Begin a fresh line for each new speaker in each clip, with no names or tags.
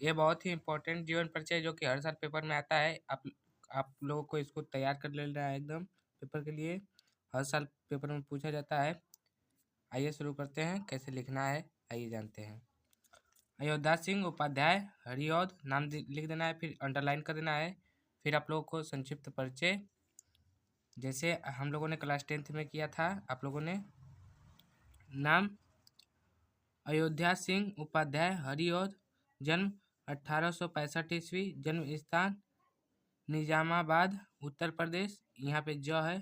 ये बहुत ही इम्पोर्टेंट जीवन परिचय जो कि हर साल पेपर में आता है। आप लोगों को इसको तैयार कर लेना है एकदम पेपर के लिए। हर साल पेपर में पूछा जाता है। आइए शुरू करते हैं, कैसे लिखना है आइए जानते हैं। अयोध्या सिंह उपाध्याय हरिऔध नाम लिख देना है, फिर अंडरलाइन कर देना है। फिर आप लोगों को संक्षिप्त परिचय जैसे हम लोगों ने क्लास 10th में किया था। आप लोगों ने नाम अयोध्या सिंह उपाध्याय हरिऔध, जन्म 1865 ईस्वी, जन्म स्थान निजामाबाद उत्तर प्रदेश। यहाँ पे जो है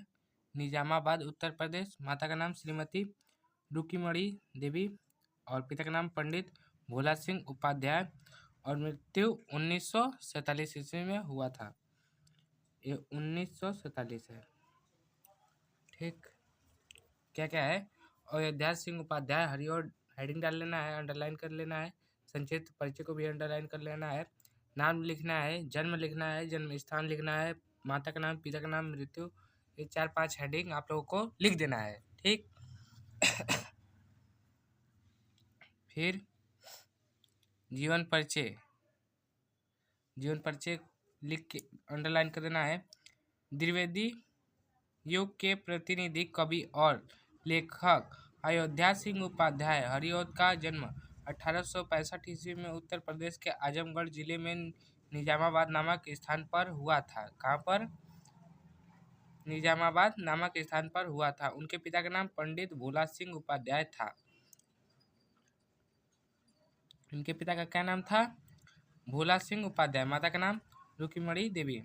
निजामाबाद उत्तर प्रदेश। माता का नाम श्रीमती रुक्मीमणि देवी और पिता का नाम पंडित भोला सिंह उपाध्याय और मृत्यु 1947 ईस्वी में हुआ था। ये 1947 है। ठीक, क्या क्या है? अयोध्या सिंह उपाध्याय हरिऔध हेडिंग डाल लेना है, अंडरलाइन कर लेना है। संक्षिप्त परिचय को भी अंडरलाइन कर लेना है। नाम लिखना है, जन्म लिखना है, जन्म स्थान लिखना है, माता का नाम, पिता का नाम, मृत्यु, ये 4-5 हेडिंग आप लोगों को लिख देना है। ठीक फिर जीवन परिचय लिख के अंडरलाइन कर देना है। द्विवेदी युग के प्रतिनिधि कवि और लेखक अयोध्या सिंह उपाध्याय हरिऔध का जन्म 1865 ईस्वी में उत्तर प्रदेश के आजमगढ़ जिले में निजामाबाद नामक स्थान पर हुआ था। कहाँ पर? निजामाबाद नामक स्थान पर हुआ था। उनके पिता का नाम पंडित भोला सिंह उपाध्याय था। उनके पिता का क्या नाम था? भोला सिंह उपाध्याय। माता का नाम रुक्मीमणि देवी।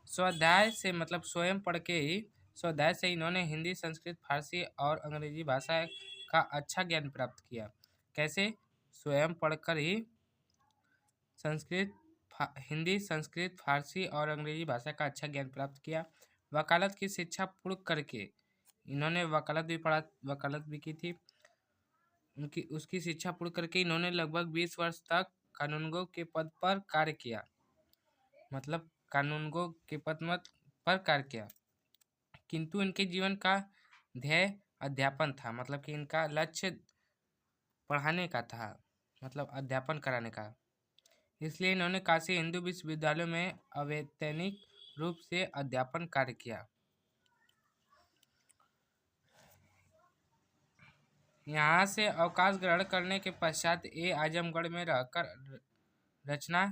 स्वाध्याय से मतलब स्वयं पढ़ के ही, स्वाध्याय से इन्होंने हिंदी, संस्कृत, फारसी और अंग्रेजी भाषा का अच्छा ज्ञान प्राप्त किया। कैसे? स्वयं पढ़कर ही हिंदी, संस्कृत, फारसी और अंग्रेजी भाषा का अच्छा ज्ञान प्राप्त किया। वकालत की शिक्षा पूर्ण करके इन्होंने वकालत भी की थी। उसकी शिक्षा पूर्ण करके इन्होंने लगभग 20 वर्ष तक कानूनगो के पद पर कार्य किया। मतलब कानूनगो के पद पर कार्य किया, किंतु इनके जीवन का ध्येय अध्यापन था। मतलब कि इनका लक्ष्य पढ़ाने का था, मतलब अध्यापन कराने का। इसलिए इन्होंने काशी हिंदू विश्वविद्यालय में अवैतनिक रूप से अध्यापन कार्य किया। यहाँ से अवकाश ग्रहण करने के पश्चात ये आजमगढ़ में रहकर रचना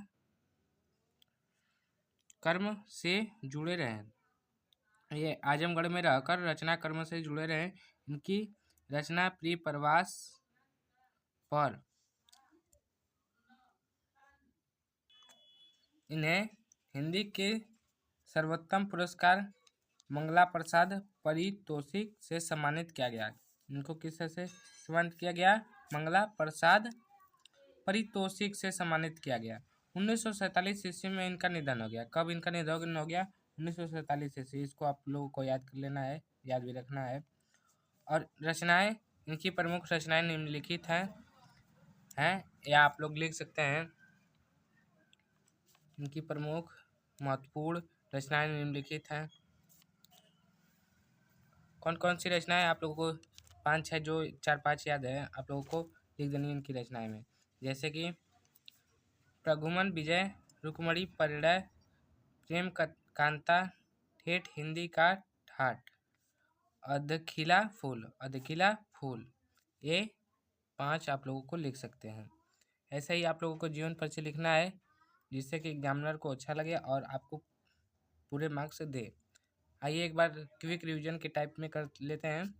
कर्म से जुड़े रहे। ये आजमगढ़ में रहकर रचना कर्म से जुड़े रहे। इनकी रचना प्रिय प्रवास पर इन्हें हिंदी के सर्वोत्तम पुरस्कार मंगला प्रसाद पारितोषिक से सम्मानित किया गया। इनको किस से सम्मानित किया गया? मंगला प्रसाद पारितोषिक से सम्मानित किया गया। 1947 ईस्वी में इनका निधन हो गया। कब इनका निधन हो गया? 1947 ईस्वी। इसको आप लोगों को याद कर लेना है, याद भी रखना है। और रचनाएं, इनकी प्रमुख रचनाएं निम्नलिखित हैं या आप लोग लिख सकते हैं। इनकी प्रमुख महत्वपूर्ण रचनाएं निम्नलिखित हैं। कौन कौन सी रचनाएं? आप लोगों को 5-6 जो 4-5 याद है आप लोगों को लिख देनी है इनकी रचनाएं में। जैसे कि प्रघुमन विजय, रुक्मणी परिणय, प्रेम कांता, ठेठ हिंदी का ठाठ, अधखिला फूल, ये 5 आप लोगों को लिख सकते हैं। ऐसे ही आप लोगों को जीवन परिचय लिखना है, जिससे कि एग्जामिनर को अच्छा लगे और आपको पूरे मार्क्स दे। आइए एक बार क्विक रिवीजन के टाइप में कर लेते हैं।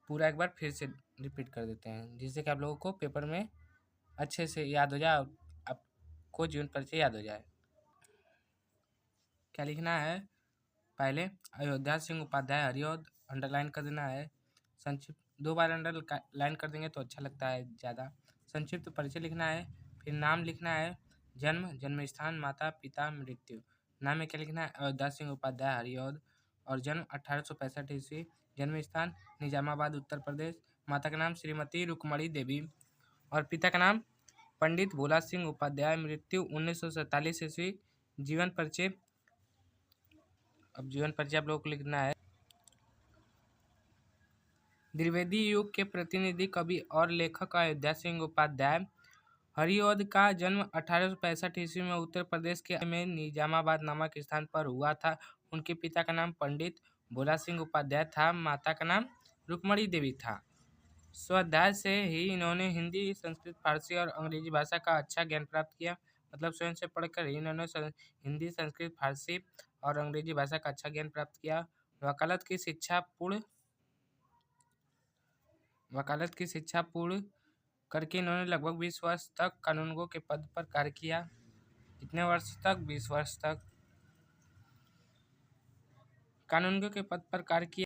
पूरा एक बार फिर से रिपीट कर देते हैं, जिससे कि आप लोगों को पेपर में अच्छे से याद हो जाए, आपको जीवन परिचय याद हो जाए। क्या लिखना है? पहले अयोध्या सिंह उपाध्याय हरिऔध अंडरलाइन कर देना है। संक्षिप्त 2 बार अंडरलाइन कर देंगे तो अच्छा लगता है ज़्यादा। संक्षिप्त परिचय लिखना है, फिर नाम लिखना है, जन्म स्थान, माता पिता, मृत्यु। नाम में क्या लिखना है? अयोध्या सिंह उपाध्याय हरिऔध और जन्म 1865 ईस्वी, जन्म स्थान निजामाबाद उत्तर प्रदेश, माता का नाम श्रीमती रुक्मीमणि देवी और पिता का नाम पंडित भोला सिंह उपाध्याय, मृत्यु 1947 ईस्वी। जीवन परिचय, अब जीवन परिचय आप लोगों को लिखना है। द्विवेदी युग के प्रतिनिधि कवि और लेखक अयोध्या सिंह उपाध्याय हरिऔध का जन्म 1865 ईस्वी में उत्तर प्रदेश के में निजामाबाद नामक स्थान पर हुआ था। उनके पिता का नाम पंडित भोला सिंह उपाध्याय था, माता का नाम रुक्मणी देवी था। स्वाध्याय से ही इन्होंने हिंदी, संस्कृत, फारसी और अंग्रेजी भाषा का अच्छा ज्ञान प्राप्त किया। मतलब स्वयं से पढ़कर ही इन्होंने हिंदी, संस्कृत, फारसी और अंग्रेजी भाषा का अच्छा ज्ञान प्राप्त किया। वकालत की शिक्षा पूर्ण करके इन्होंने लगभग 20 वर्ष तक कानूनगो के पद पर कार्य किया। कितने वर्ष तक? 20 वर्ष तक कानूनगो के पद पर कार्य किया।